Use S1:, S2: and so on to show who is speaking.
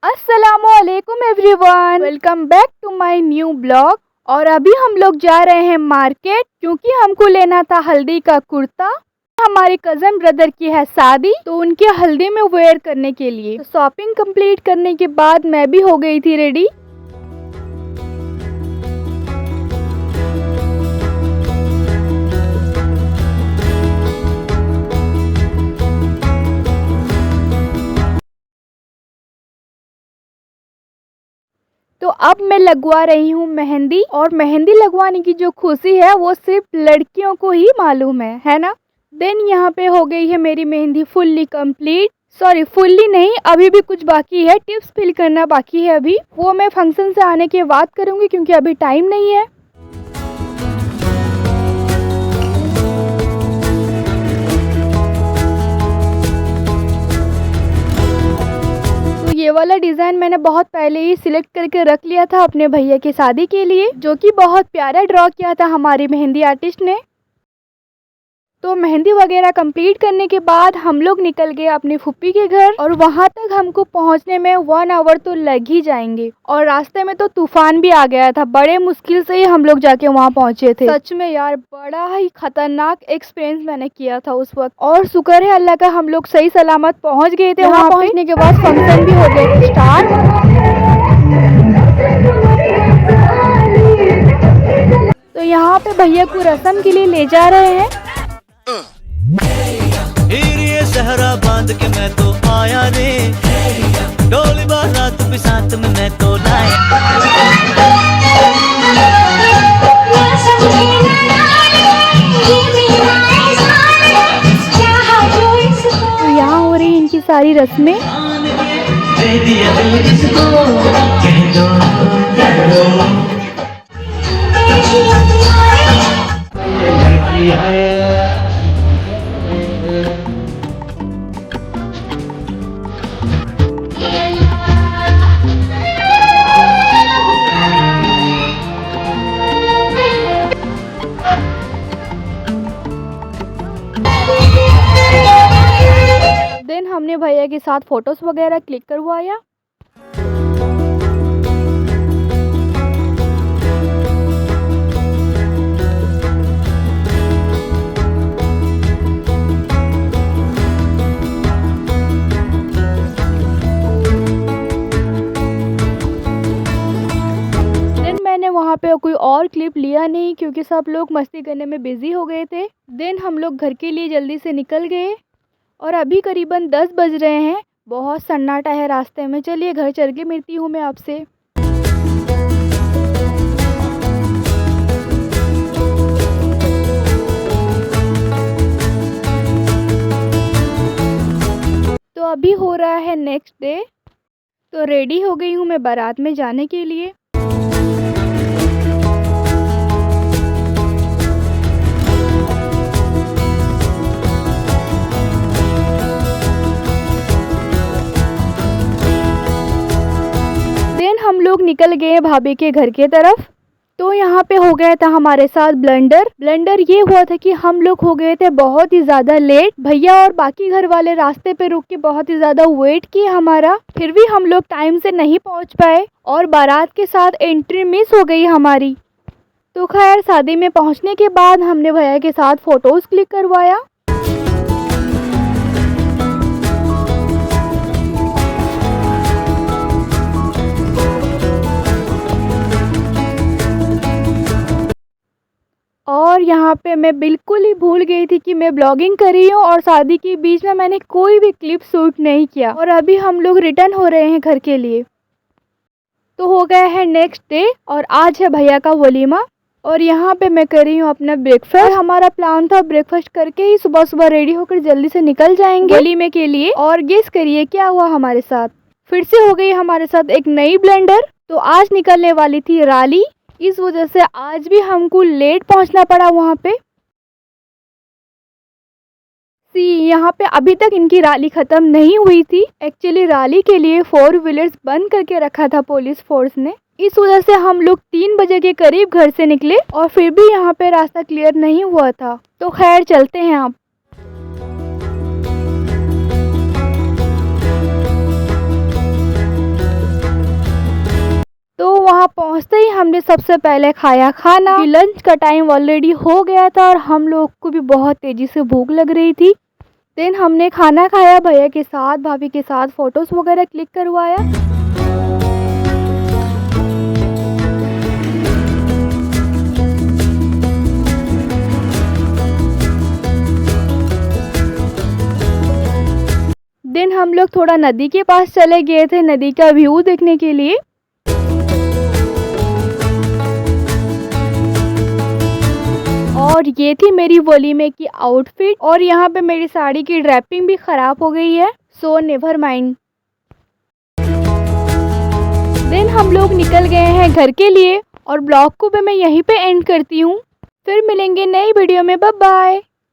S1: अस्सलामुअलैकुम everyone, welcome back to my new blog. और अभी हम लोग जा रहे हैं मार्केट क्योंकि हमको लेना था हल्दी का कुर्ता। हमारे कज़न ब्रदर की है शादी, तो उनके हल्दी में वेयर करने के लिए शॉपिंग कंप्लीट करने के बाद मैं भी हो गई थी रेडी। तो अब मैं लगवा रही हूँ मेहंदी, और मेहंदी लगवाने की जो खुशी है वो सिर्फ लड़कियों को ही मालूम है ना। देन यहाँ पे हो गई है मेरी mehndi fully complete. Sorry, fully नहीं, अभी भी कुछ बाकी है, टिप्स फिल करना बाकी है अभी। वो मैं फंक्शन से आने के बाद करूँगी क्योंकि अभी टाइम नहीं है। ये वाला डिज़ाइन मैंने बहुत पहले ही सिलेक्ट करके रख लिया था अपने भैया की शादी के लिए, जो कि बहुत प्यारा ड्रॉ किया था हमारी मेहंदी आर्टिस्ट ने। तो मेहंदी वगैरह कंप्लीट करने के बाद हम लोग निकल गए अपनी फूफी के घर, और वहां तक हमको पहुंचने में 1 आवर तो लग ही जाएंगे। और रास्ते में तो तूफान भी आ गया था, बड़े मुश्किल से ही हम लोग जाके वहां पहुंचे थे। सच में यार, बड़ा ही खतरनाक एक्सपीरियंस मैंने किया था उस वक्त। और शुक्र है अल्लाह का, हम लोग सही सलामत पहुँच गए थे। वहाँ पहुँचने के बाद फंक्शन भी हो गया था स्टार्ट। तो यहाँ पे भैया को रस्म के लिए ले जा रहे हैं।
S2: ये सहरा बांध के मैं तो आया रे, डोली बारात भी साथ में मैं तो लाया।
S1: तो यहाँ हो रही इनकी सारी रस्में। देन हमने भैया के साथ फोटोज वगैरह क्लिक करवाया। मैंने वहाँ पे कोई और क्लिप लिया नहीं क्योंकि सब लोग मस्ती करने में बिजी हो गए थे। देन हम लोग घर के लिए जल्दी से निकल गए, और अभी करीबन 10 बज रहे हैं। बहुत सन्नाटा है रास्ते में। चलिए घर चल के मिलती हूँ मैं आपसे। तो अभी हो रहा है नेक्स्ट डे, तो रेडी हो गई हूँ मैं बारात में जाने के लिए। हम लोग निकल गए भाभी के घर के तरफ। तो यहाँ पे हो गया था हमारे साथ ब्लंडर ये हुआ था कि हम लोग हो गए थे बहुत ही ज़्यादा लेट। भैया और बाकी घर वाले रास्ते पे रुक के बहुत ही ज़्यादा वेट किए हमारा, फिर भी हम लोग टाइम से नहीं पहुँच पाए, और बारात के साथ एंट्री मिस हो गई हमारी। तो खैर, शादी में पहुँचने के बाद हमने भैया के साथ फ़ोटोज़ क्लिक करवाया। और यहाँ पे मैं बिल्कुल ही भूल गई थी कि मैं ब्लॉगिंग कर रही हूँ, और शादी के बीच में मैंने कोई भी क्लिप शूट नहीं किया। और अभी हम लोग रिटर्न हो रहे हैं घर के लिए। तो हो गया है नेक्स्ट डे, और आज है भैया का वलीमा। और यहाँ पे मैं कर रही हूँ अपना ब्रेकफास्ट। हमारा प्लान था ब्रेकफास्ट करके ही सुबह सुबह रेडी होकर जल्दी से निकल जाएंगे वलीमे के लिए। और गेस करिए क्या हुआ हमारे साथ। फिर से हो गई हमारे साथ एक नई ब्लंडर। तो आज निकलने वाली थी रैली, इस वजह से आज भी हमको लेट पहुंचना पड़ा वहां पे। यहाँ पे अभी तक इनकी रैली ख़त्म नहीं हुई थी। एक्चुअली रैली के लिए 4 व्हीलर्स बंद करके रखा था पुलिस फोर्स ने, इस वजह से हम लोग 3 बजे के करीब घर से निकले, और फिर भी यहाँ पे रास्ता क्लियर नहीं हुआ था। तो खैर चलते हैं आप। पहुंचते ही हमने सबसे पहले खाया खाना। लंच का टाइम ऑलरेडी हो गया था और हम लोग को भी बहुत तेजी से भूख लग रही थी। देन हमने खाना खाया, भैया के साथ भाभी के साथ फ़ोटोज़ वगैरह क्लिक करवाया। देन हम लोग थोड़ा नदी के पास चले गए थे नदी का व्यू देखने के लिए। और ये थी मेरी वलीमे की आउटफिट और यहाँ पे मेरी साड़ी की ड्रैपिंग भी ख़राब हो गई है, सो नेवर माइंड। देन हम लोग निकल गए हैं घर के लिए और ब्लॉग को भी मैं यहीं पे एंड करती हूँ। फिर मिलेंगे नई वीडियो में, बाय बाय।